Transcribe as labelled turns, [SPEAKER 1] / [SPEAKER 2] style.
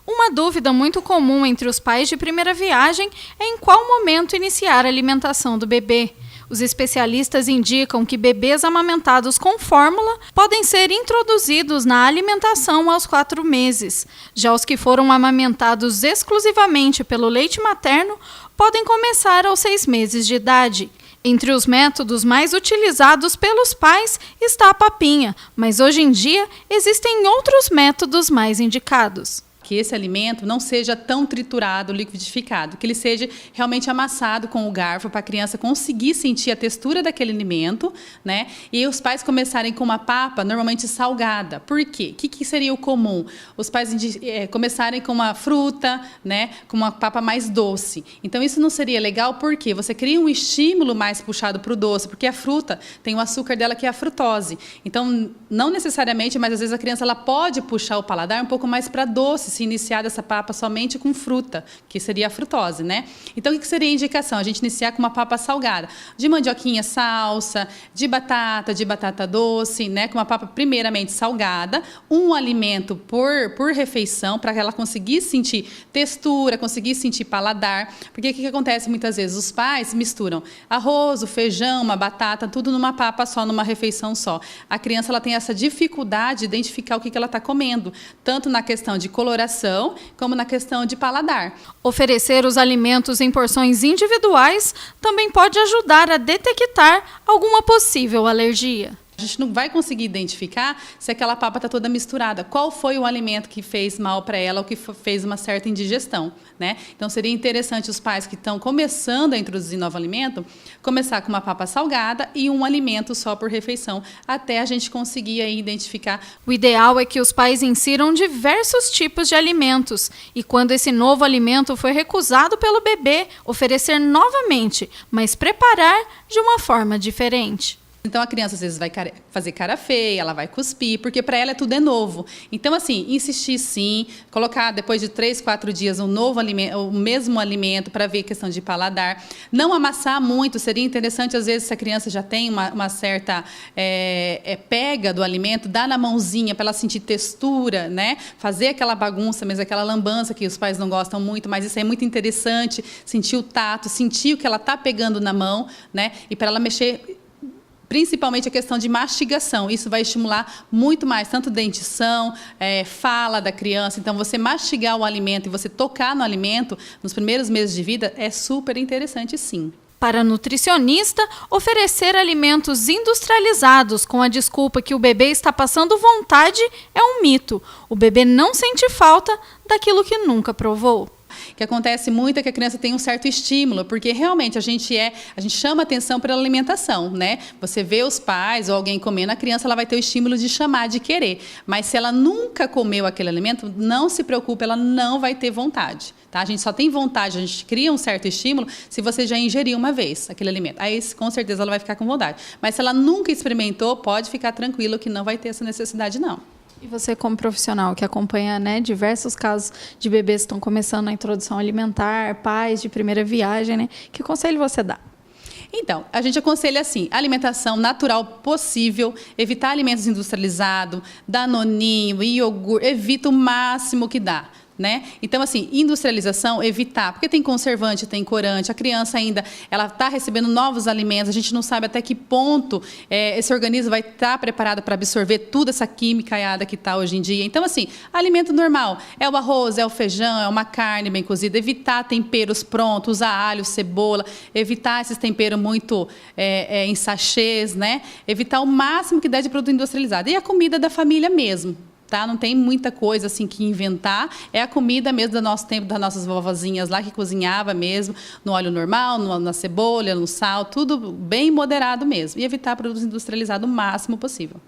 [SPEAKER 1] Uma dúvida muito comum entre os pais de primeira viagem é em qual momento iniciar a alimentação do bebê. Os especialistas indicam que bebês amamentados com fórmula podem ser introduzidos na alimentação aos 4 meses. Já os que foram amamentados exclusivamente pelo leite materno podem começar aos 6 meses de idade. Entre os métodos mais utilizados pelos pais está a papinha, mas hoje em dia existem outros métodos mais indicados.
[SPEAKER 2] Que esse alimento não seja tão triturado, liquidificado, que ele seja realmente amassado com o garfo para a criança conseguir sentir a textura daquele alimento, né? E os pais começarem com uma papa normalmente salgada. Por quê? O que seria o comum? Os pais começarem com uma fruta, né? Com uma papa mais doce. Então isso não seria legal porque você cria um estímulo mais puxado para o doce, porque a fruta tem o açúcar dela que é a frutose. Então não necessariamente, mas às vezes a criança ela pode puxar o paladar um pouco mais para doce, se iniciar essa papa somente com fruta, que seria a frutose, né? Então, o que seria a indicação? A gente iniciar com uma papa salgada, de mandioquinha salsa, de batata doce, né? Com uma papa primeiramente salgada, um alimento por refeição, para que ela conseguisse sentir textura, conseguisse sentir paladar, porque o que acontece muitas vezes? Os pais misturam arroz, o feijão, uma batata, tudo numa papa só, numa refeição só. A criança ela tem essa dificuldade de identificar o que ela está comendo, tanto na questão de coloração, como na questão de paladar.
[SPEAKER 1] Oferecer os alimentos em porções individuais também pode ajudar a detectar alguma possível alergia.
[SPEAKER 2] A gente não vai conseguir identificar se aquela papa está toda misturada. Qual foi o alimento que fez mal para ela ou que fez uma certa indigestão, né? Então, seria interessante os pais que estão começando a introduzir novo alimento, começar com uma papa salgada e um alimento só por refeição, até a gente conseguir aí identificar.
[SPEAKER 1] O ideal é que os pais insiram diversos tipos de alimentos e, quando esse novo alimento foi recusado pelo bebê, oferecer novamente, mas preparar de uma forma diferente.
[SPEAKER 2] Então, a criança, às vezes, vai fazer cara feia, ela vai cuspir, porque para ela tudo é novo. Então, assim, insistir sim, colocar depois de 3, 4 dias um novo alimento, o mesmo alimento para ver a questão de paladar. Não amassar muito, seria interessante, às vezes, se a criança já tem uma certa pega do alimento, dar na mãozinha para ela sentir textura, né? Fazer aquela bagunça, mas aquela lambança que os pais não gostam muito, mas isso é muito interessante, sentir o tato, sentir o que ela está pegando na mão, né? E para ela mexer. Principalmente a questão de mastigação, isso vai estimular muito mais, tanto dentição, fala da criança. Então, você mastigar o alimento e você tocar no alimento nos primeiros meses de vida é super interessante, sim.
[SPEAKER 1] Para a nutricionista, oferecer alimentos industrializados com a desculpa que o bebê está passando vontade é um mito. O bebê não sente falta daquilo que nunca provou.
[SPEAKER 2] O que acontece muito é que a criança tem um certo estímulo, porque realmente a gente chama atenção pela alimentação, né? Você vê os pais ou alguém comendo, a criança ela vai ter o estímulo de chamar, de querer. Mas se ela nunca comeu aquele alimento, não se preocupe, ela não vai ter vontade. Tá? A gente só tem vontade, a gente cria um certo estímulo se você já ingeriu uma vez aquele alimento. Aí, com certeza, ela vai ficar com vontade. Mas se ela nunca experimentou, pode ficar tranquilo que não vai ter essa necessidade, não.
[SPEAKER 1] E você, como profissional que acompanha, né, diversos casos de bebês que estão começando a introdução alimentar, pais de primeira viagem, né, que conselho você dá?
[SPEAKER 2] Então, a gente aconselha assim, alimentação natural possível, evitar alimentos industrializados, danoninho, iogurte, evita o máximo que dá. Né? Então, assim, industrialização, evitar, porque tem conservante, tem corante, a criança ainda ela está recebendo novos alimentos, a gente não sabe até que ponto esse organismo vai estar preparado para absorver toda essa quimicaiada que está hoje em dia. Então, assim, alimento normal, é o arroz, é o feijão, é uma carne bem cozida, evitar temperos prontos, usar alho, cebola, evitar esses temperos muito em sachês, né? Evitar o máximo que der de produto industrializado. E a comida da família mesmo. Tá? Não tem muita coisa assim que inventar, é a comida mesmo do nosso tempo, das nossas vovozinhas lá que cozinhava mesmo, no óleo normal, na cebola, no sal, tudo bem moderado mesmo. E evitar produtos industrializados o máximo possível.